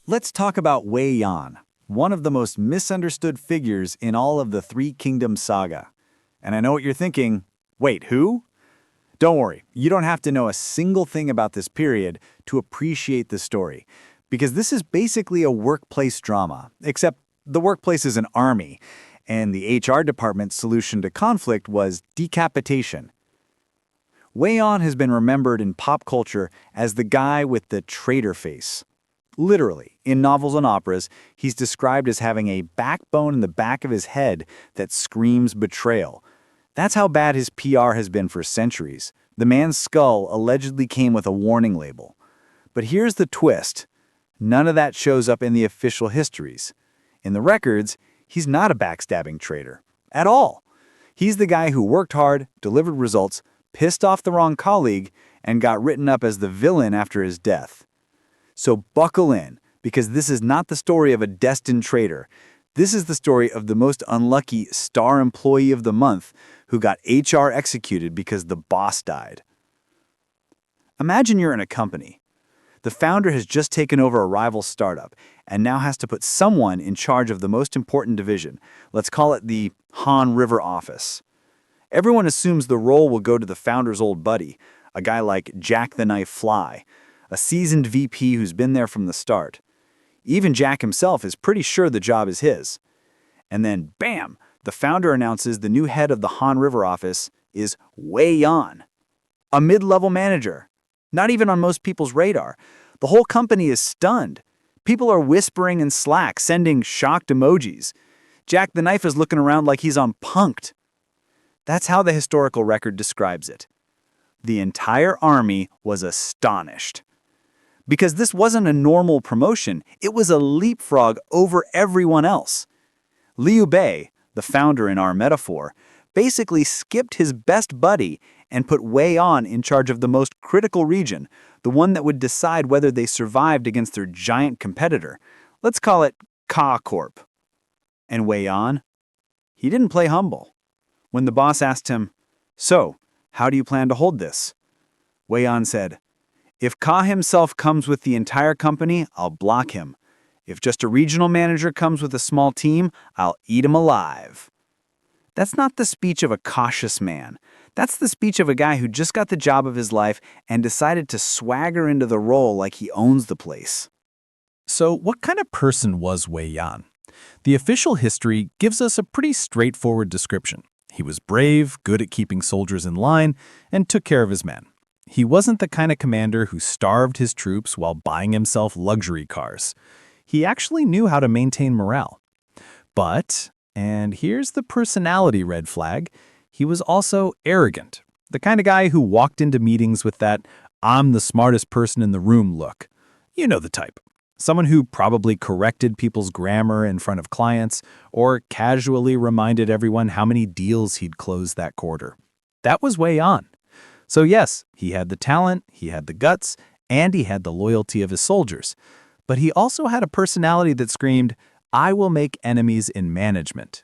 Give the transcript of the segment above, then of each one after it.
Let's talk about Wei Yan, one of the most misunderstood figures in all of the Three Kingdoms saga. And I know what you're thinking, wait, who? Don't worry, you don't have to know a single thing about this period to appreciate the story, because this is basically a workplace drama, except the workplace is an army, and the HR department's solution to conflict was decapitation. Wei Yan has been remembered in pop culture as the guy with the traitor face. Literally, in novels and operas, he's described as having a backbone in the back of his head that screams betrayal. That's how bad his PR has been for centuries. The man's skull allegedly came with a warning label. But here's the twist. None of that shows up in the official histories. In the records, he's not a backstabbing traitor. At all. He's the guy who worked hard, delivered results, pissed off the wrong colleague, and got written up as the villain after his death. So buckle in, because this is not the story of a destined traitor. This is the story of the most unlucky star employee of the month who got HR executed because the boss died. Imagine you're in a company. The founder has just taken over a rival startup and now has to put someone in charge of the most important division. Let's call it the Han River office. Everyone assumes the role will go to the founder's old buddy, a guy like Jack the Knife Fly, a seasoned VP who's been there from the start. Even Jack himself is pretty sure the job is his. And then, bam, the founder announces the new head of the Han River office is Wei Yan, a mid-level manager. Not even on most people's radar. The whole company is stunned. People are whispering in Slack, sending shocked emojis. Jack the Knife is looking around like he's on Punk'd. That's how the historical record describes it. The entire army was astonished. Because this wasn't a normal promotion, it was a leapfrog over everyone else. Liu Bei, the founder in our metaphor, basically skipped his best buddy and put Wei Yan in charge of the most critical region, the one that would decide whether they survived against their giant competitor. Let's call it Ka Corp. And Wei Yan? He didn't play humble. When the boss asked him, "So, how do you plan to hold this?" Wei Yan said, "If Ka himself comes with the entire company, I'll block him. If just a regional manager comes with a small team, I'll eat him alive." That's not the speech of a cautious man. That's the speech of a guy who just got the job of his life and decided to swagger into the role like he owns the place. So what kind of person was Wei Yan? The official history gives us a pretty straightforward description. He was brave, good at keeping soldiers in line, and took care of his men. He wasn't the kind of commander who starved his troops while buying himself luxury cars. He actually knew how to maintain morale. But, and here's the personality red flag, he was also arrogant. The kind of guy who walked into meetings with that "I'm the smartest person in the room" look. You know the type. Someone who probably corrected people's grammar in front of clients or casually reminded everyone how many deals he'd closed that quarter. That was Wei Yan. So yes, he had the talent, he had the guts, and he had the loyalty of his soldiers. But he also had a personality that screamed, "I will make enemies in management."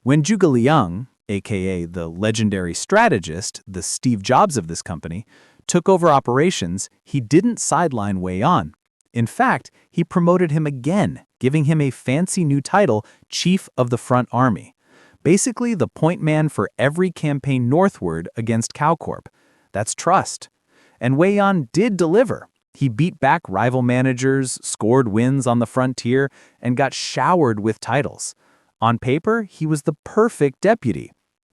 When Zhuge Liang, aka the legendary strategist, the Steve Jobs of this company, took over operations, he didn't sideline Wei Yan. In fact, he promoted him again, giving him a fancy new title, Chief of the Front Army. Basically the point man for every campaign northward against Cow Corp. That's trust. And Wei Yan did deliver. He beat back rival managers, scored wins on the frontier, and got showered with titles. On paper, he was the perfect deputy.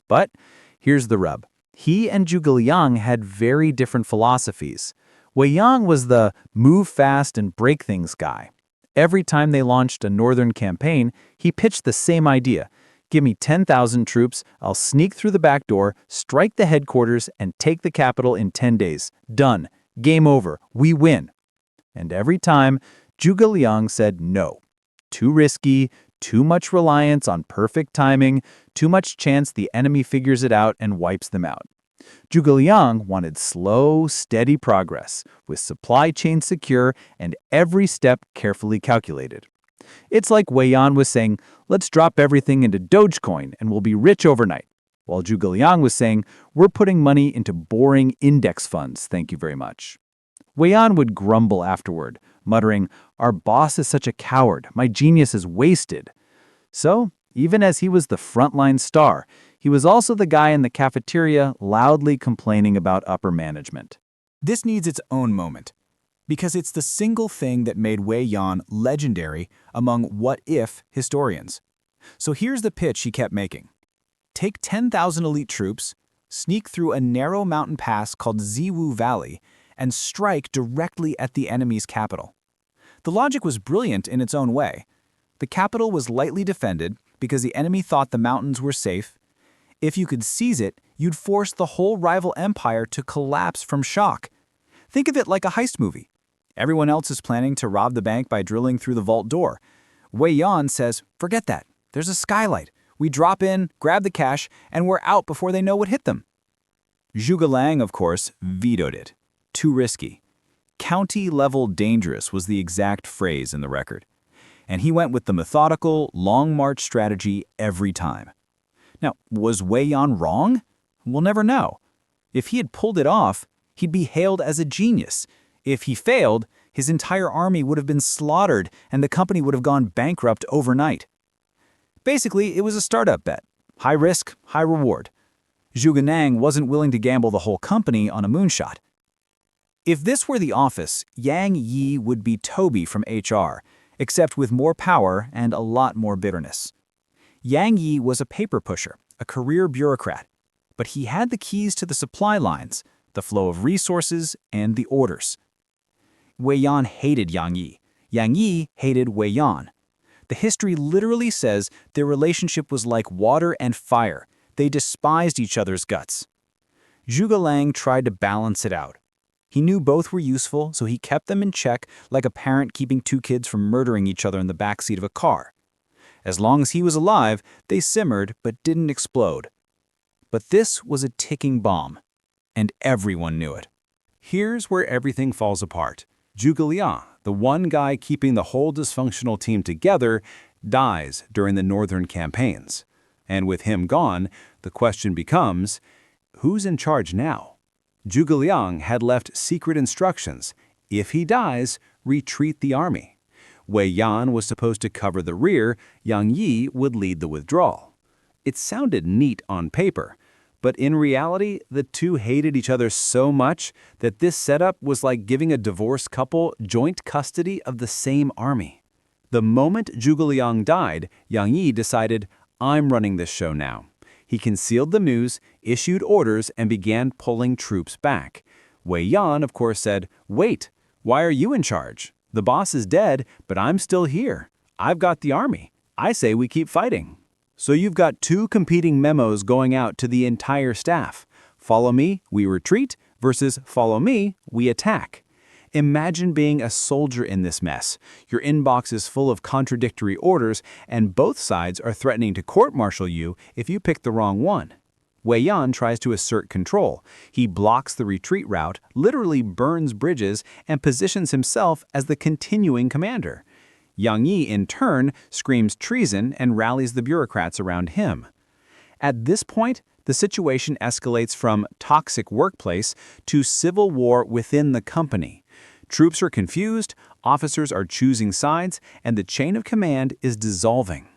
But here's the rub. He and Zhuge Liang had very different philosophies. Wei Yan was the move fast and break things guy. Every time they launched a northern campaign, he pitched the same idea. Give me 10,000 troops, I'll sneak through the back door, strike the headquarters, and take the capital in 10 days. Done. Game over. We win. And every time, Zhuge Liang said no. Too risky, too much reliance on perfect timing, too much chance the enemy figures it out and wipes them out. Zhuge Liang wanted slow, steady progress, with supply chain secure and every step carefully calculated. It's like Wei Yan was saying, "Let's drop everything into Dogecoin and we'll be rich overnight," while Zhuge Liang was saying, "We're putting money into boring index funds, thank you very much." Wei Yan would grumble afterward, muttering, Our boss is such a coward. My genius is wasted. So, even as he was the frontline star, he was also the guy in the cafeteria loudly complaining about upper management. This needs its own moment, because it's the single thing that made Wei Yan legendary among what-if historians. So here's the pitch he kept making. Take 10,000 elite troops, sneak through a narrow mountain pass called Ziwu Valley, and strike directly at the enemy's capital. The logic was brilliant in its own way. The capital was lightly defended because the enemy thought the mountains were safe. If you could seize it, you'd force the whole rival empire to collapse from shock. Think of it like a heist movie. Everyone else is planning to rob the bank by drilling through the vault door. Wei Yan says, forget that. There's a skylight. We drop in, grab the cash, and we're out before they know what hit them. Zhuge Liang, of course, vetoed it. Too risky. County-level dangerous was the exact phrase in the record. And he went with the methodical, long march strategy every time. Now, was Wei Yan wrong? We'll never know. If he had pulled it off, he'd be hailed as a genius. If he failed, his entire army would have been slaughtered and the company would have gone bankrupt overnight. Basically, it was a startup bet. High risk, high reward. Zhuge Liang wasn't willing to gamble the whole company on a moonshot. If this were the office, Yang Yi would be Toby from HR, except with more power and a lot more bitterness. Yang Yi was a paper pusher, a career bureaucrat, but he had the keys to the supply lines, the flow of resources, and the orders. Wei Yan hated Yang Yi. Yang Yi hated Wei Yan. The history literally says their relationship was like water and fire. They despised each other's guts. Zhuge Liang tried to balance it out. He knew both were useful, so he kept them in check like a parent keeping two kids from murdering each other in the backseat of a car. As long as he was alive, they simmered but didn't explode. But this was a ticking bomb, and everyone knew it. Here's where everything falls apart. Zhuge Liang, the one guy keeping the whole dysfunctional team together, dies during the northern campaigns. And with him gone, the question becomes, who's in charge now? Zhuge Liang had left secret instructions. If he dies, retreat the army. Wei Yan was supposed to cover the rear, Yang Yi would lead the withdrawal. It sounded neat on paper, but in reality, the two hated each other so much that this setup was like giving a divorced couple joint custody of the same army. The moment Zhuge Liang died, Yang Yi decided, I'm running this show now. He concealed the news, issued orders, and began pulling troops back. Wei Yan, of course, said, wait, why are you in charge? The boss is dead, but I'm still here. I've got the army. I say we keep fighting. So you've got two competing memos going out to the entire staff. Follow me, we retreat, versus follow me, we attack. Imagine being a soldier in this mess. Your inbox is full of contradictory orders, and both sides are threatening to court-martial you if you pick the wrong one. Wei Yan tries to assert control. He blocks the retreat route, literally burns bridges, and positions himself as the continuing commander. Yang Yi, in turn, screams treason and rallies the bureaucrats around him. At this point, the situation escalates from toxic workplace to civil war within the company. Troops are confused, officers are choosing sides, and the chain of command is dissolving.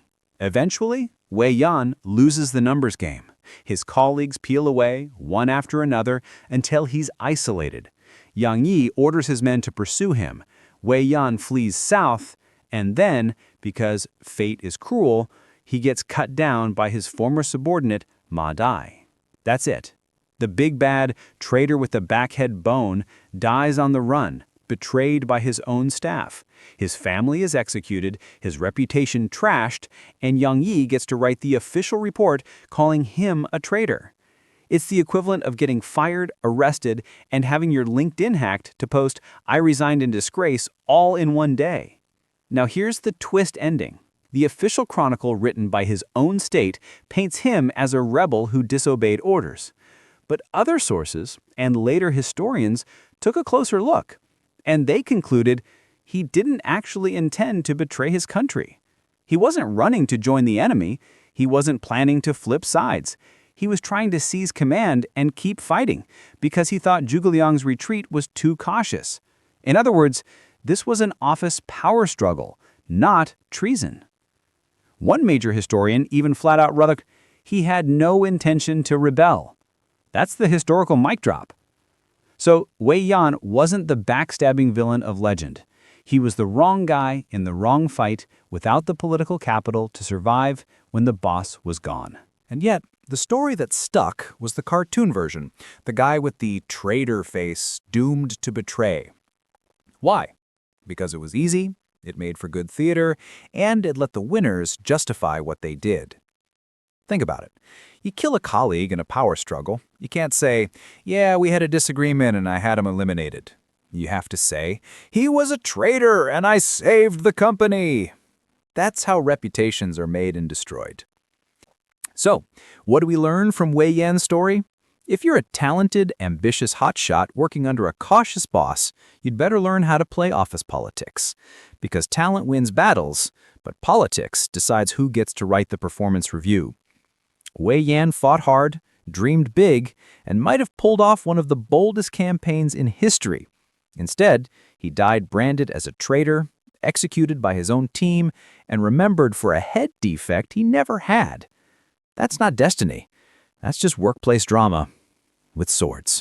Eventually, Wei Yan loses the numbers game. His colleagues peel away, one after another, until he's isolated. Yang Yi orders his men to pursue him. Wei Yan flees south, and then, because fate is cruel, he gets cut down by his former subordinate, Ma Dai. That's it. The big bad traitor with the backhead bone dies on the run, betrayed by his own staff. His family is executed, his reputation trashed, and Yang Yi gets to write the official report calling him a traitor. It's the equivalent of getting fired, arrested, and having your LinkedIn hacked to post, "I resigned in disgrace," all in one day. Now here's the twist ending. The official chronicle written by his own state paints him as a rebel who disobeyed orders. But other sources, and later historians, took a closer look, and they concluded he didn't actually intend to betray his country. He wasn't running to join the enemy. He wasn't planning to flip sides. He was trying to seize command and keep fighting because he thought Zhuge Liang's retreat was too cautious. In other words, This was an office power struggle, not treason. One major historian even flat out wrote he had no intention to rebel. That's the historical mic drop. So Wei Yan wasn't the backstabbing villain of legend. He was the wrong guy in the wrong fight without the political capital to survive when the boss was gone. And yet, the story that stuck was the cartoon version, the guy with the traitor face doomed to betray. Why? Because it was easy, it made for good theater, and it let the winners justify what they did. Think about it. You kill a colleague in a power struggle. You can't say, yeah, we had a disagreement and I had him eliminated. You have to say, he was a traitor and I saved the company. That's how reputations are made and destroyed. So, what do we learn from Wei Yan's story? If you're a talented, ambitious hotshot working under a cautious boss, you'd better learn how to play office politics. Because talent wins battles, but politics decides who gets to write the performance review. Wei Yan fought hard, dreamed big, and might have pulled off one of the boldest campaigns in history. Instead, he died branded as a traitor, executed by his own team, and remembered for a head defect he never had. That's not destiny. That's just workplace drama with swords.